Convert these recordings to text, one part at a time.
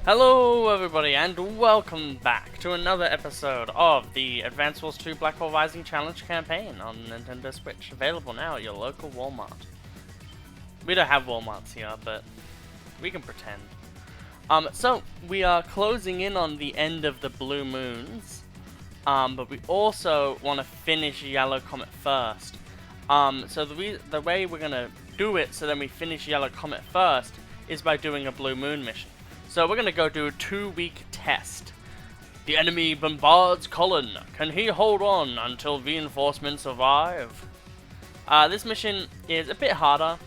Hello everybody and welcome back to another episode of the Advance Wars 2 Black Hole Rising Challenge campaign on Nintendo Switch, available now at your local Walmart. We don't have Walmarts here, but we can pretend. So we are closing in on the end of the Blue Moons, but we also want to finish Yellow Comet first. So the way we're gonna do it so then we finish Yellow Comet first is by doing a Blue Moon mission. So we're gonna go do a 2-week test. The enemy bombards Colin. Can he hold on until reinforcements arrive? This mission is a bit harder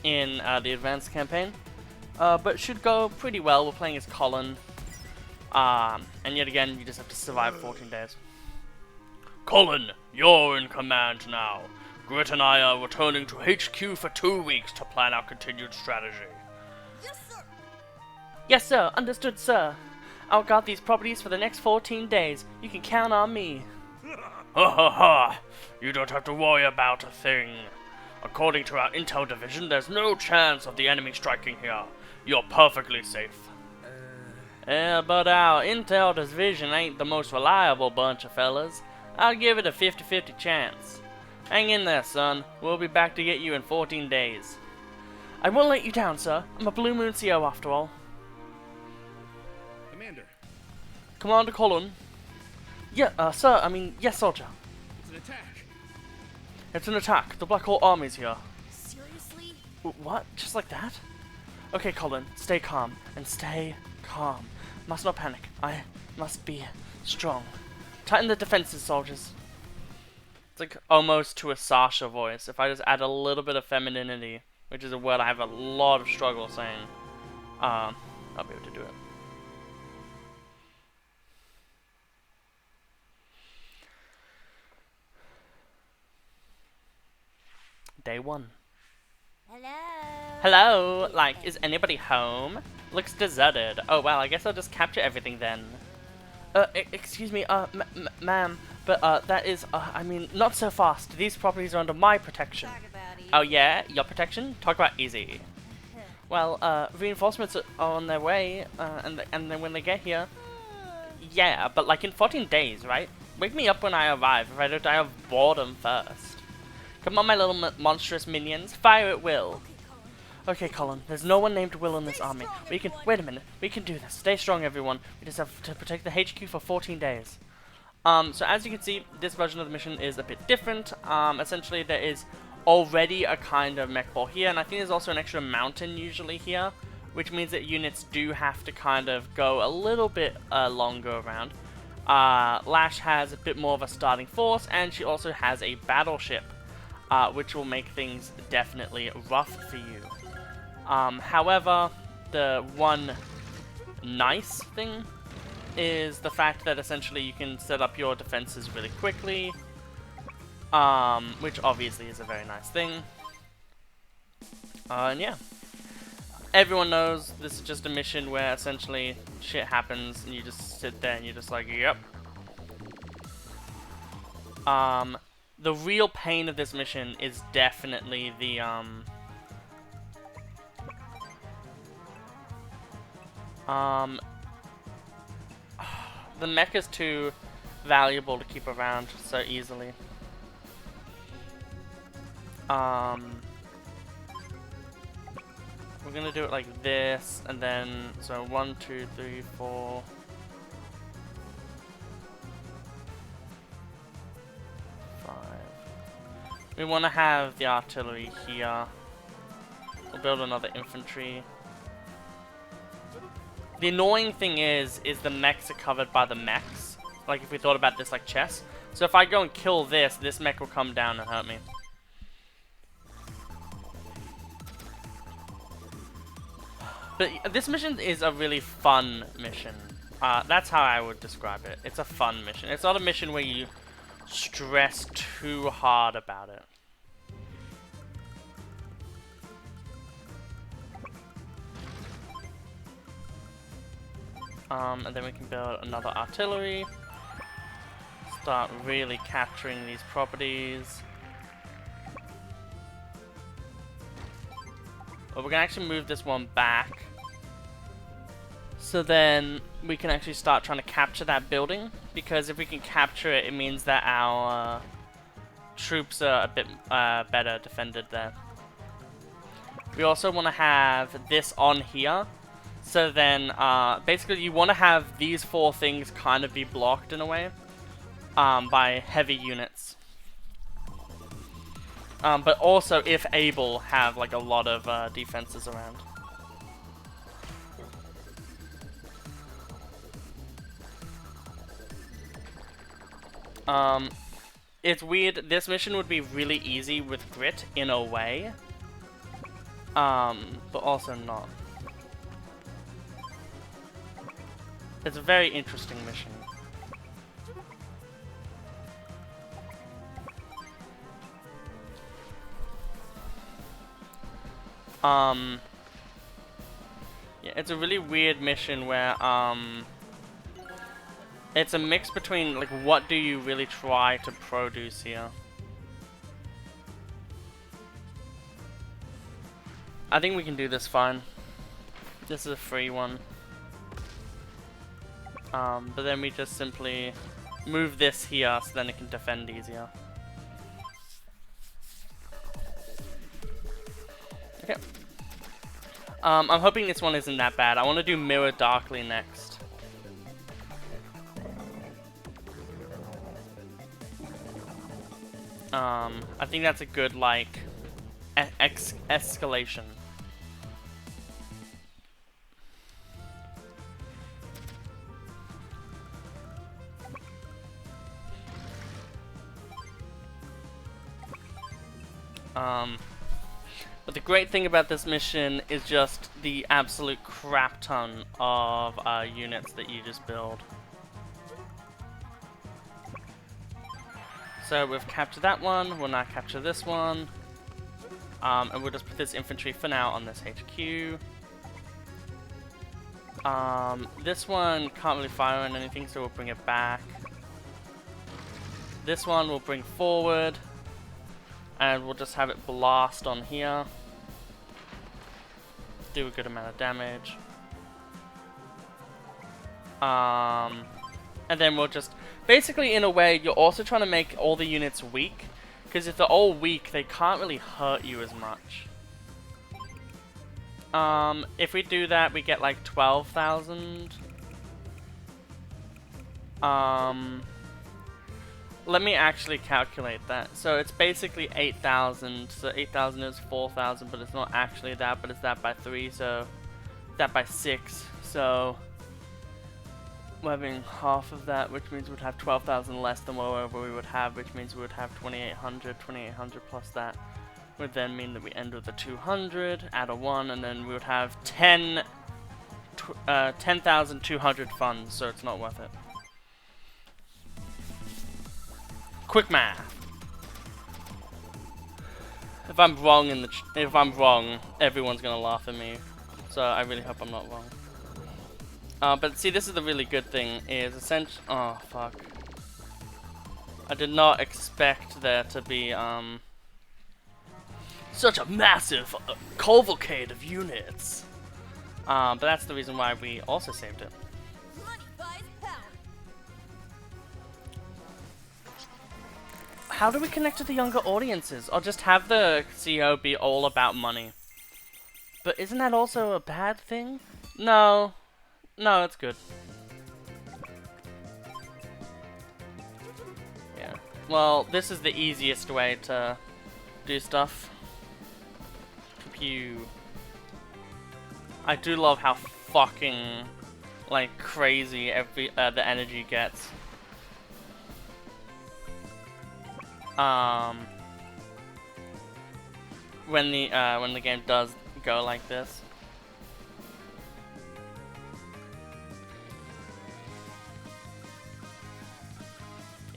in the advanced campaign, but should go pretty well. We're playing as Colin, and yet again, you just have to survive 14 days. Colin, you're in command now. Grit and I are returning to HQ for 2 weeks to plan our continued strategy. Yes, sir. Understood, sir. I'll guard these properties for the next 14 days. You can count on me. Ha ha ha! You don't have to worry about a thing. According to our intel division, there's no chance of the enemy striking here. You're perfectly safe. Yeah, but our intel division ain't the most reliable bunch of fellas. I'll give it a 50-50 chance. Hang in there, son. We'll be back to get you in 14 days. I won't let you down, sir. I'm a Blue Moon CO after all. Commander Colin. Yeah, sir, yes, soldier. It's an attack. It's an attack. The Black Hole Army's here. Seriously? What? Just like that? Okay, Colin, stay calm. And stay calm. Must not panic. I must be strong. Tighten the defenses, soldiers. It's like almost to a Sasha voice. If I just add a little bit of femininity, which is a word I have a lot of struggle saying, I'll be able to do it. Day 1. Hello? Hello? Like, is anybody home? Looks deserted. Oh, well, I guess I'll just capture everything then. Excuse me, ma'am, but, that is, not so fast. These properties are under my protection. Talk about it. Oh, yeah? Your protection? Talk about easy. Well, reinforcements are on their way, and then when they get here... Yeah, but like in 14 days, right? Wake me up when I arrive if I don't die of boredom first. Come on, my little monstrous minions. Fire at will. Okay, Colin. There's no one named Will in this army. We can... Wait a minute. We can do this. Stay strong, everyone. We just have to protect the HQ for 14 days. So as you can see, this version of the mission is a bit different. Essentially, there is already a kind of mech ball here, and I think there's also an extra mountain usually here, which means that units do have to kind of go a little bit longer around. Lash has a bit more of a starting force, and she also has a battleship. Which will make things definitely rough for you. However, the one nice thing is the fact that essentially you can set up your defenses really quickly, which obviously is a very nice thing. And yeah, everyone knows this is just a mission where essentially shit happens and you just sit there and you're just like, yep. The real pain of this mission is definitely the, the mech is too valuable to keep around so easily. We're gonna do it like this, and then, so 1, 2, 3, 4... We want to have the artillery here. We'll build another infantry. The annoying thing is the mechs are covered by the mechs. Like if we thought about this like chess. So if I go and kill this mech will come down and hurt me. But this mission is a really fun mission. That's how I would describe it. It's a fun mission. It's not a mission where you stress too hard about it. And then we can build another artillery. Start really capturing these properties. But we're gonna actually move this one back So then we can actually start trying to capture that building, because if we can capture it, it means that our troops are a bit better defended there. We also want to have this on here, so then basically you want to have these 4 things kind of be blocked in a way by heavy units. But also, if able, have like a lot of defenses around. It's weird, this mission would be really easy with grit in a way. But also not. It's a very interesting mission. Yeah, it's a really weird mission where, it's a mix between, like, what do you really try to produce here? I think we can do this fine. This is a free one. But then we just simply move this here so then it can defend easier. Okay. I'm hoping this one isn't that bad. I want to do Mirror Darkly next. I think that's a good, like, escalation. But the great thing about this mission is just the absolute crap ton of units that you just build. So we've captured that one, we'll now capture this one. And we'll just put this infantry for now on this HQ. This one can't really fire on anything, so we'll bring it back. This one we'll bring forward. And we'll just have it blast on here. Do a good amount of damage. And then we'll just... Basically, in a way, you're also trying to make all the units weak. Because if they're all weak, they can't really hurt you as much. If we do that, we get like 12,000. Let me actually calculate that. So it's basically 8,000. So 8,000 is 4,000, but it's not actually that, but it's that by 3, so that by 6. So we're having half of that, which means we'd have 12,000 less than whatever we would have, which means we would have 2,800. 2,800 plus that would then mean that we end with a 200, add a 1, and then we would have 10,200 funds, so it's not worth it. Quick math. If I'm wrong everyone's gonna laugh at me. So I really hope I'm not wrong. But see, this is the really good thing, is essentially... Oh, fuck. I did not expect there to be, such a massive cavalcade of units. But that's the reason why we also saved it. Money buys power. How do we connect to the younger audiences? Or just have the CO be all about money? But isn't that also a bad thing? No. No, it's good. Yeah. Well, this is the easiest way to do stuff. Pew. I do love how fucking, like, crazy the energy gets. When the game does go like this.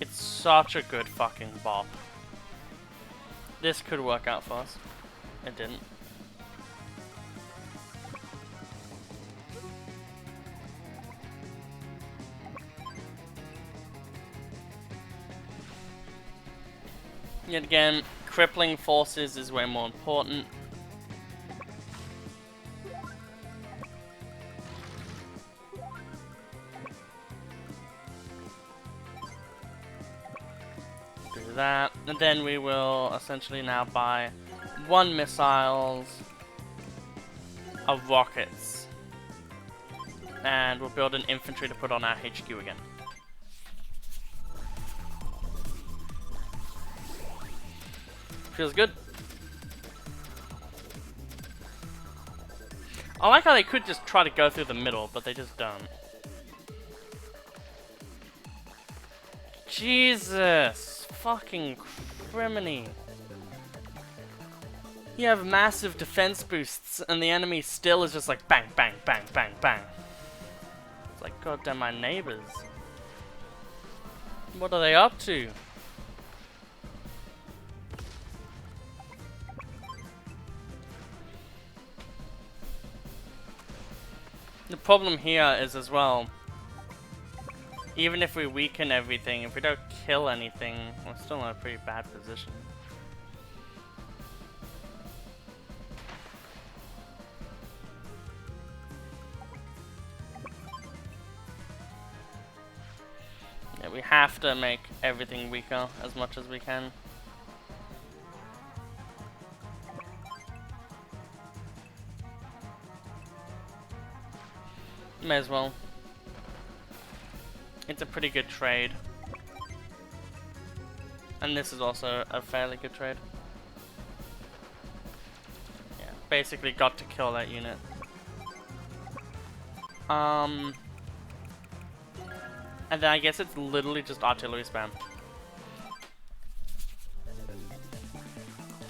It's such a good fucking bop. This could work out for us. It didn't. Yet again, crippling forces is way more important. that. And then we will essentially now buy 1 missiles of rockets. And we'll build an infantry to put on our HQ again. Feels good. I like how they could just try to go through the middle, but they just don't. Jesus! Fucking criminy. You have massive defense boosts, and the enemy still is just like bang, bang, bang, bang, bang. It's like, goddamn, my neighbors. What are they up to? The problem here is as well, even if we weaken everything, if we don't kill anything, we're still in a pretty bad position. Yeah, we have to make everything weaker as much as we can. May as well. It's a pretty good trade. And this is also a fairly good trade. Yeah, basically got to kill that unit. And then I guess it's literally just artillery spam.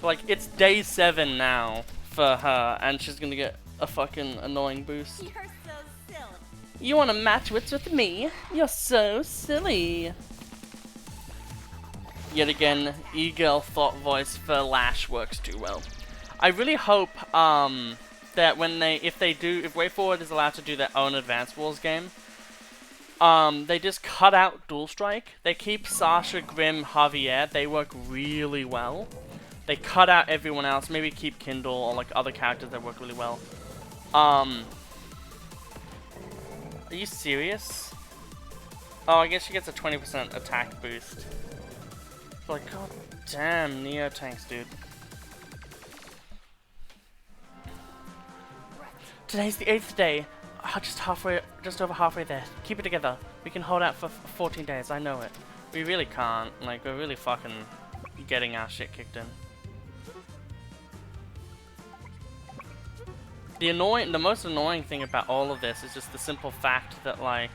Like, it's day 7 now for her, and she's gonna get a fucking annoying boost. You're so silly. You wanna match wits with me? You're so silly. Yet again, e-girl thought voice for Lash works too well. I really hope that when if WayForward is allowed to do their own Advance Wars game, they just cut out Dual Strike. They keep Sasha, Grim, Javier. They work really well. They cut out everyone else. Maybe keep Kindle or like other characters that work really well. Are you serious? Oh, I guess she gets a 20% attack boost. Like, god damn, Neo tanks, dude. Today's the 8th day. Just over halfway there. Keep it together. We can hold out for 14 days. I know it. We really can't. Like, we're really fucking getting our shit kicked in. The most annoying thing about all of this is just the simple fact that, like,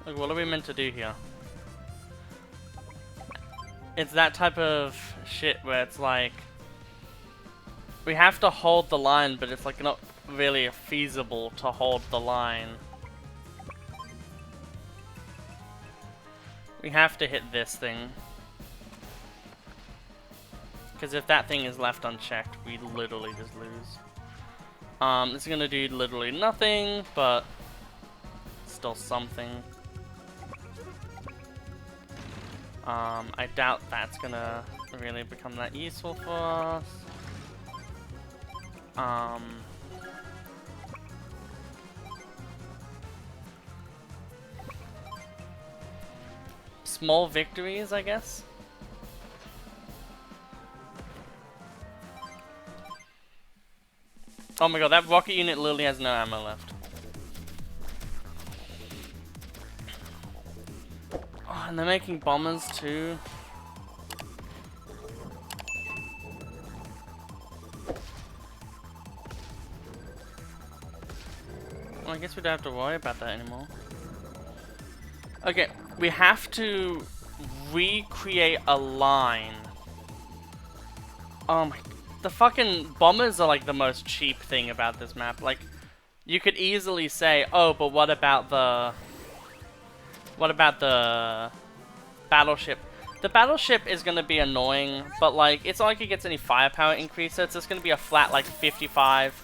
what are we meant to do here? It's that type of shit where it's like, we have to hold the line, but it's like not really feasible to hold the line. We have to hit this thing. Because if that thing is left unchecked, we literally just lose. It's gonna do literally nothing, but still something. I doubt that's gonna really become that useful for us. Small victories, I guess. Oh my god, that rocket unit literally has no ammo left. Oh, and they're making bombers too. Well, I guess we don't have to worry about that anymore. Okay, we have to recreate a line. Oh my... The fucking bombers are like the most cheap thing about this map. Like, you could easily say, oh, but what about the battleship? The battleship is gonna be annoying, but like, it's not like it gets any firepower increase, so it's just gonna be a flat like 55,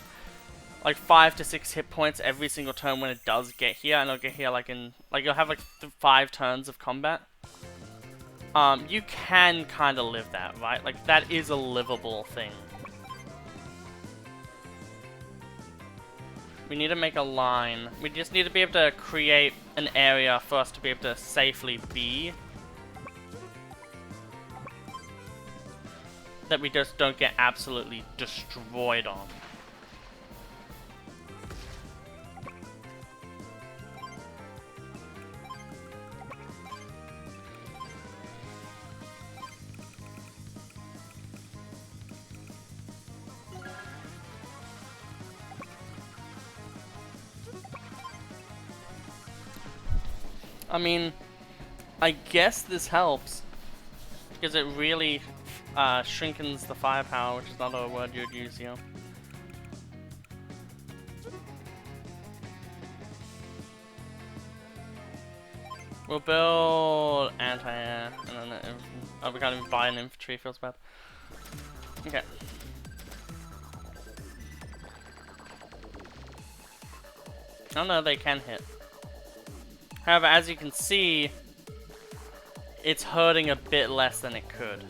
like 5 to 6 hit points every single turn when it does get here, and it'll get here like in, like you'll have like 5 turns of combat. You can kind of live that, right? Like, that is a livable thing. We need to make a line. We just need to be able to create an area for us to be able to safely be. that we just don't get absolutely destroyed on. I mean, I guess this helps, because it really shrinkens the firepower, which is not a word you'd use here. We'll build anti-air, and then oh, we can't even buy an infantry, feels bad. Okay. Oh no, they can hit. However, as you can see, it's hurting a bit less than it could.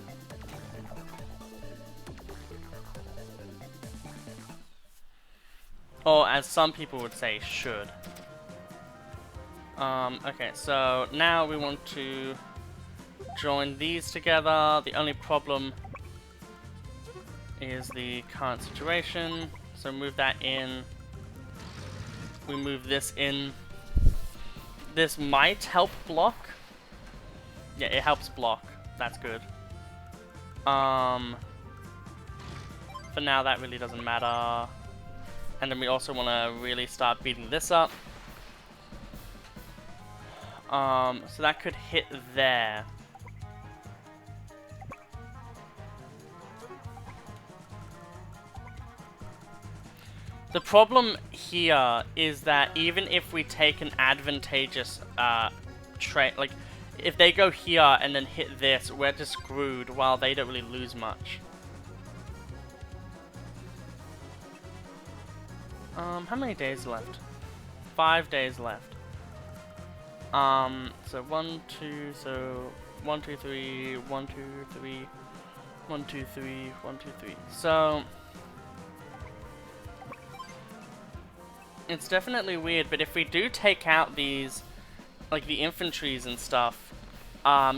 Or as some people would say, should. Okay, so now we want to join these together. The only problem is the current situation. So move that in. We move this in. This might help block. Yeah, it helps block. That's good. For now, that really doesn't matter. And then we also want to really start beating this up. So that could hit there. The problem here is that even if we take an advantageous trade, like if they go here and then hit this, we're just screwed while they don't really lose much. How many days left? 5 days left. So 1, 2, so 1, 2, 3, 1, 2, 3, 1, 2, 3, 1, 2, 3. So it's definitely weird, but if we do take out these, like the infantries and stuff,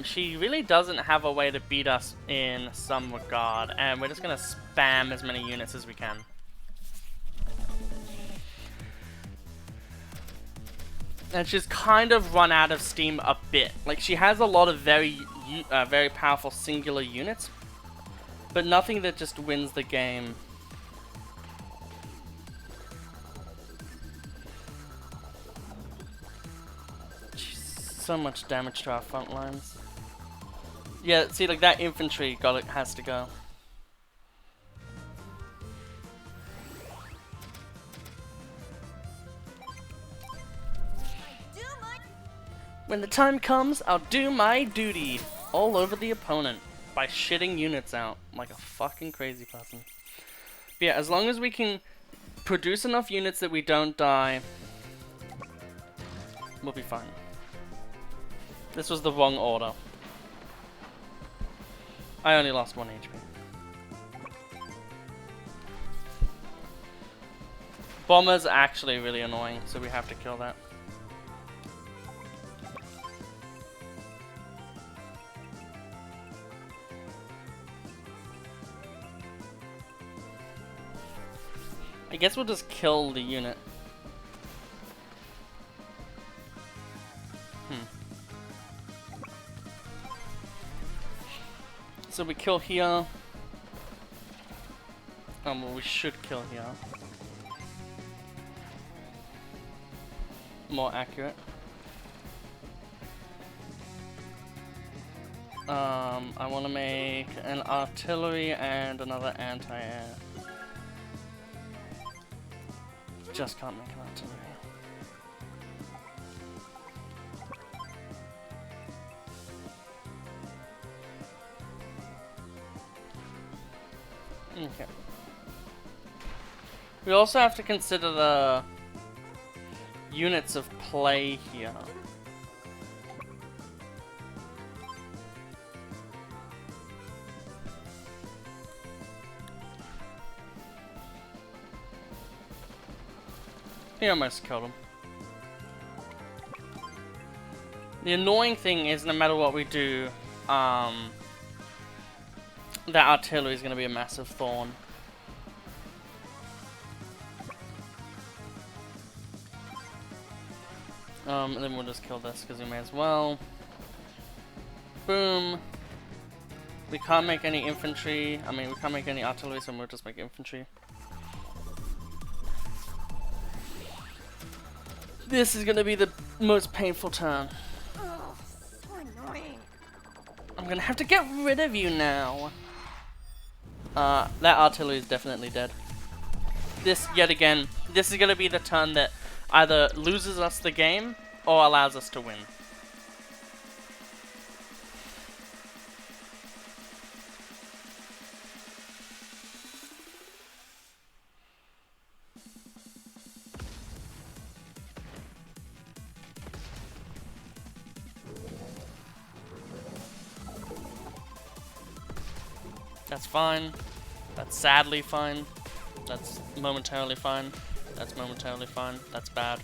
she really doesn't have a way to beat us in some regard, and we're just gonna spam as many units as we can. And she's kind of run out of steam a bit. Like, she has a lot of very powerful singular units, but nothing that just wins the game. So much damage to our front lines. Yeah, see, like that infantry has to go. When the time comes, I'll do my duty all over the opponent by shitting units out like a fucking crazy person. But yeah, as long as we can produce enough units that we don't die, we'll be fine. This was the wrong order. I only lost 1 HP. Bomber's actually really annoying, so we have to kill that. I guess we'll just kill the unit. So we kill here. Well, we should kill here. More accurate. I want to make an artillery and another anti-air. Just can't make an artillery. Okay. We also have to consider the units of play here. He almost killed him. The annoying thing is, no matter what we do, That artillery is going to be a massive thorn. And then we'll just kill this because we may as well. Boom. We can't make any infantry. I mean, we can't make any artillery, so we'll just make infantry. This is going to be the most painful turn. Oh, so annoying. I'm going to have to get rid of you now. That artillery is definitely dead. This, yet again, this is going to be the turn that either loses us the game or allows us to win. That's fine. That's sadly fine. That's momentarily fine. That's momentarily fine. That's bad.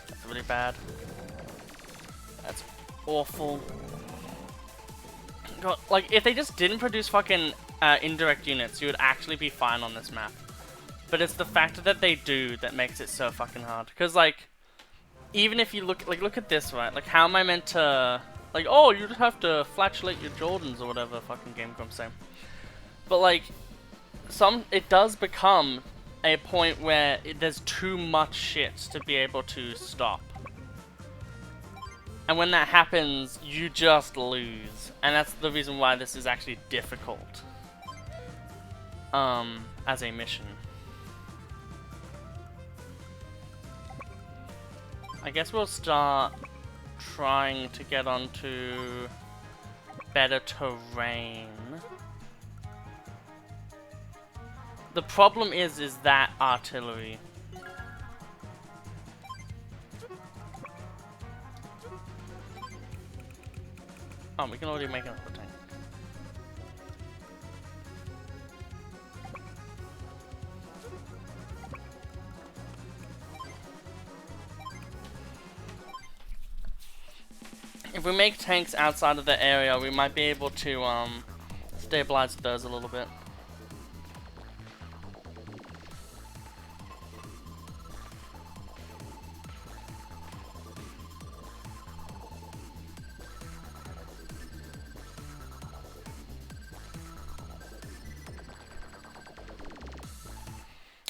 That's really bad. That's awful. God, like, if they just didn't produce fucking indirect units, you would actually be fine on this map. But it's the fact that they do that makes it so fucking hard. Because, like, even if you look at this, right? Like, how am I meant to... Like, oh, you just have to flatulate your Jordans or whatever fucking Game Grumps say. But, like, it does become a point where there's too much shit to be able to stop. And when that happens, you just lose. And that's the reason why this is actually difficult. As a mission. I guess we'll start trying to get onto better terrain. The problem is that artillery. Oh, we can already make another tank. If we make tanks outside of the area, we might be able to stabilize those a little bit.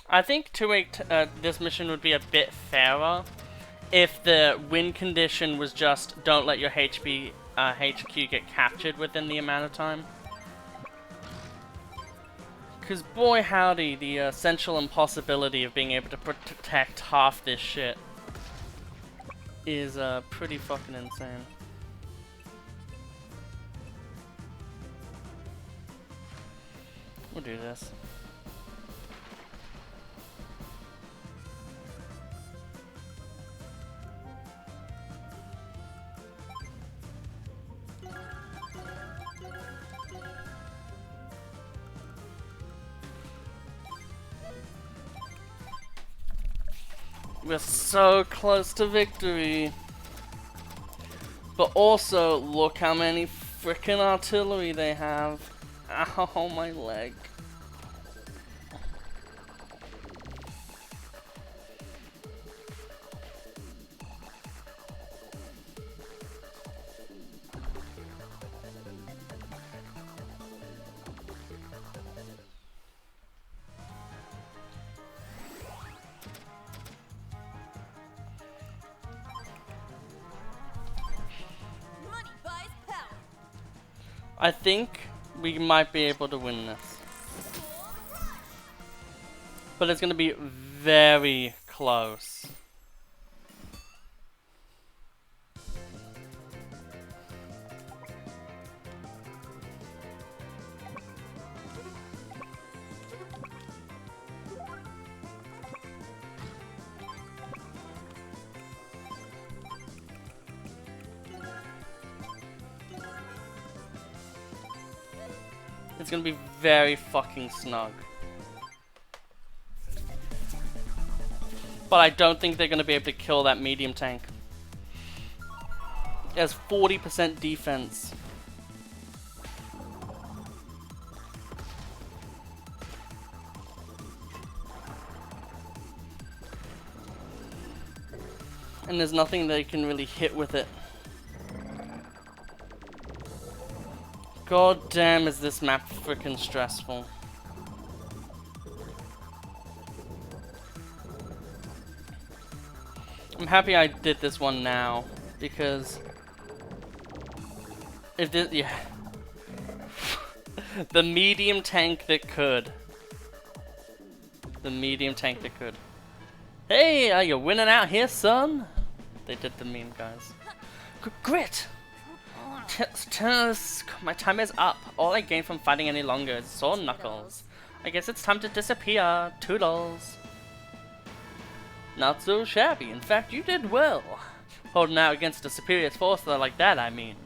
I think this mission would be a bit fairer if the win condition was just don't let your HQ get captured within the amount of time. Because boy howdy, the essential impossibility of being able to protect half this shit is pretty fucking insane. We'll do this. We're so close to victory. But also, look how many frickin' artillery they have. Ow, my leg. I think we might be able to win this. But it's going to be very close. It's gonna be very fucking snug. But I don't think they're gonna be able to kill that medium tank. It has 40% defense. And there's nothing they can really hit with it. God damn, is this map freaking stressful. I'm happy I did this one now, because if this, yeah. The medium tank that could. The medium tank that could. Hey, are you winning out here, son? They did the meme, guys. Grit! My time is up. All I gain from fighting any longer is sore knuckles. I guess it's time to disappear. Toodles. Not so shabby. In fact, you did well. Holding out against a superior force like that, I mean.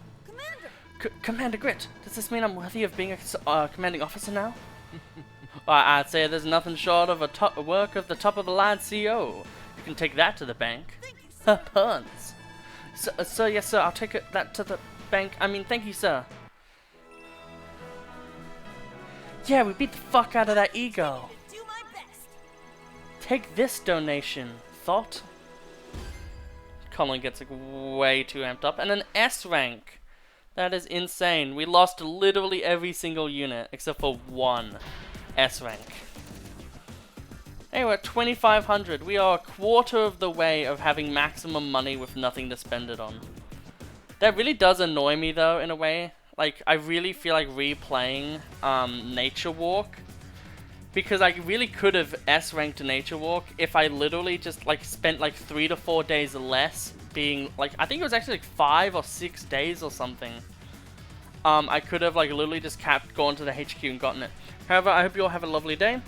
Commander Grit, does this mean I'm worthy of being a commanding officer now? I'd say there's nothing short of a work of the top-of-the-line CO. You can take that to the bank. Puns. Sir, yes, sir, I'll take that to the bank. I mean, thank you, sir. Yeah, we beat the fuck out of that ego. Do my best. Take this donation. Thought? Colin gets like way too amped up. And an S rank. That is insane. We lost literally every single unit except for one S rank. Hey, we're at 2,500. We are a quarter of the way of having maximum money with nothing to spend it on. That really does annoy me though, in a way. Like, I really feel like replaying Nature Walk, because I really could have S-ranked Nature Walk if I literally just like spent like 3 to 4 days less being like, I think it was actually like 5 or 6 days or something. I could have like literally just gone to the HQ and gotten it. However, I hope you all have a lovely day.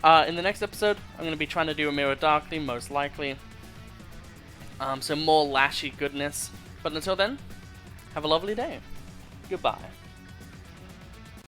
In the next episode, I'm going to be trying to do a Mirror Darkly, most likely. So more lashy goodness. But until then, have a lovely day. Goodbye.